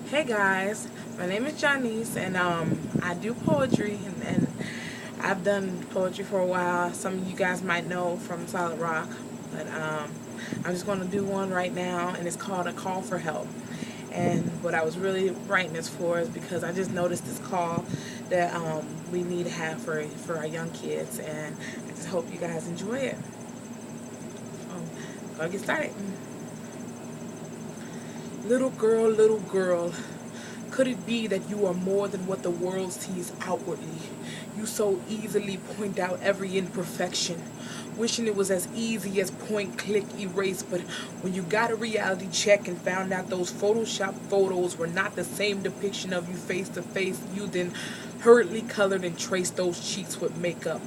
Hey guys, my name is Janice and I do poetry and I've done poetry for a while. Some of you guys might know from Solid Rock, but I'm just going to do one right now and it's called A Call for Help. And what I was really writing this for is because I just noticed this call that we need to have for our young kids, and I just hope you guys enjoy it. Gonna get started. Little girl, could it be that you are more than what the world sees outwardly? You so easily point out every imperfection, wishing it was as easy as point, click, erase. But when you got a reality check and found out those Photoshop photos were not the same depiction of you face to face, you then hurriedly colored and traced those cheeks with makeup.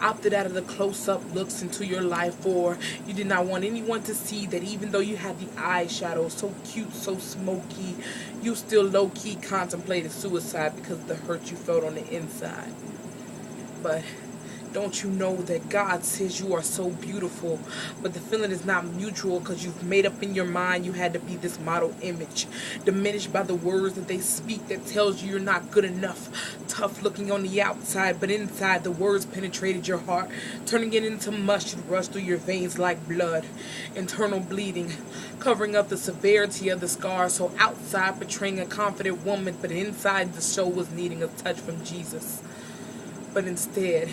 Opted out of the close-up looks into your life, for you did not want anyone to see that even though you had the eyeshadow so cute, so smoky, you still low-key contemplated suicide because of the hurt you felt on the inside. But don't you know that God says you are so beautiful, but the feeling is not mutual because you've made up in your mind you had to be this model image, diminished by the words that they speak that tells you you're not good enough, tough looking on the outside, but inside the words penetrated your heart, turning it into mush and rush through your veins like blood, internal bleeding, covering up the severity of the scar, so outside portraying a confident woman, but inside the soul was needing a touch from Jesus. But instead,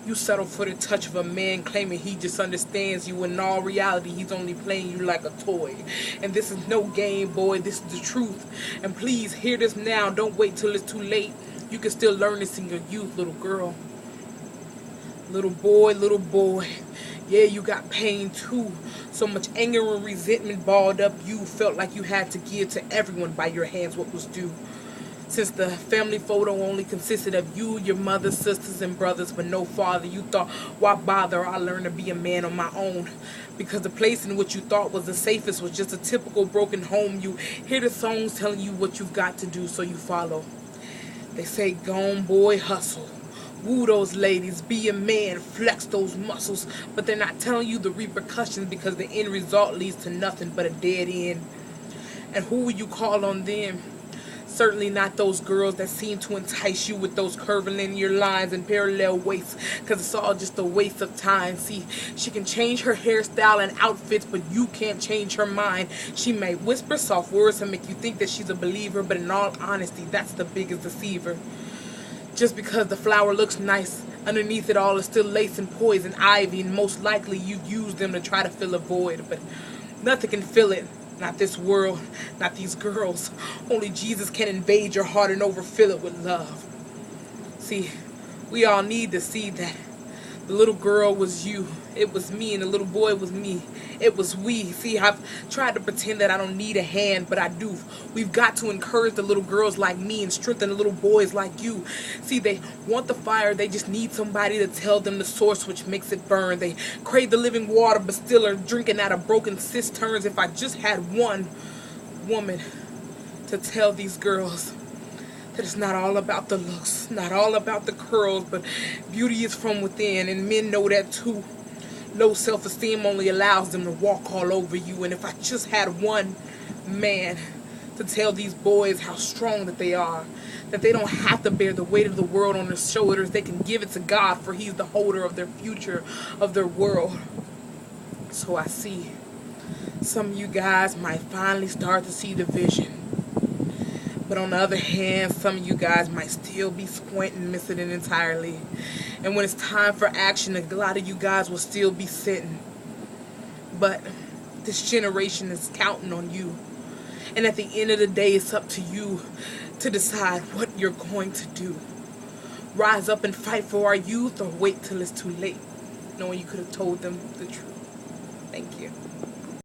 you settle for the touch of a man claiming he just understands you, when in all reality he's only playing you like a toy. And this is no game, boy, this is the truth. And please hear this now, don't wait till it's too late. You can still learn this in your youth, little girl. Little boy, yeah, you got pain too. So much anger and resentment balled up, you felt like you had to give to everyone by your hands what was due. Since the family photo only consisted of you, your mother, sisters, and brothers, but no father, you thought, why bother? I learned to be a man on my own. Because the place in which you thought was the safest was just a typical broken home. You hear the songs telling you what you've got to do, so you follow. They say, go on, boy, hustle. Woo those ladies, be a man, flex those muscles. But they're not telling you the repercussions, because the end result leads to nothing but a dead end. And who will you call on them? Certainly not those girls that seem to entice you with those curvilinear lines and parallel waists, because it's all just a waste of time. See, she can change her hairstyle and outfits, but you can't change her mind. She may whisper soft words to make you think that she's a believer, but in all honesty, that's the biggest deceiver. Just because the flower looks nice, underneath it all is still lace and poison ivy, and most likely you use them to try to fill a void, but nothing can fill it. Not this world, not these girls. Only Jesus can invade your heart and overfill it with love. See, we all need to see that the little girl was you. It was me, and the little boy was me. It was we. See, I've tried to pretend that I don't need a hand, but I do. We've got to encourage the little girls like me and strengthen the little boys like you. See, they want the fire. They just need somebody to tell them the source which makes it burn. They crave the living water, but still are drinking out of broken cisterns. If I just had one woman to tell these girls that it's not all about the looks, not all about the curls, but beauty is from within, and men know that too. Low self-esteem only allows them to walk all over you, and if I just had one man to tell these boys how strong that they are, that they don't have to bear the weight of the world on their shoulders, they can give it to God, for He's the holder of their future, of their world. So I see some of you guys might finally start to see the vision. But on the other hand, some of you guys might still be squinting and missing it entirely. And when it's time for action, a lot of you guys will still be sitting. But this generation is counting on you. And at the end of the day, it's up to you to decide what you're going to do. Rise up and fight for our youth, or wait till it's too late, knowing you could have told them the truth. Thank you.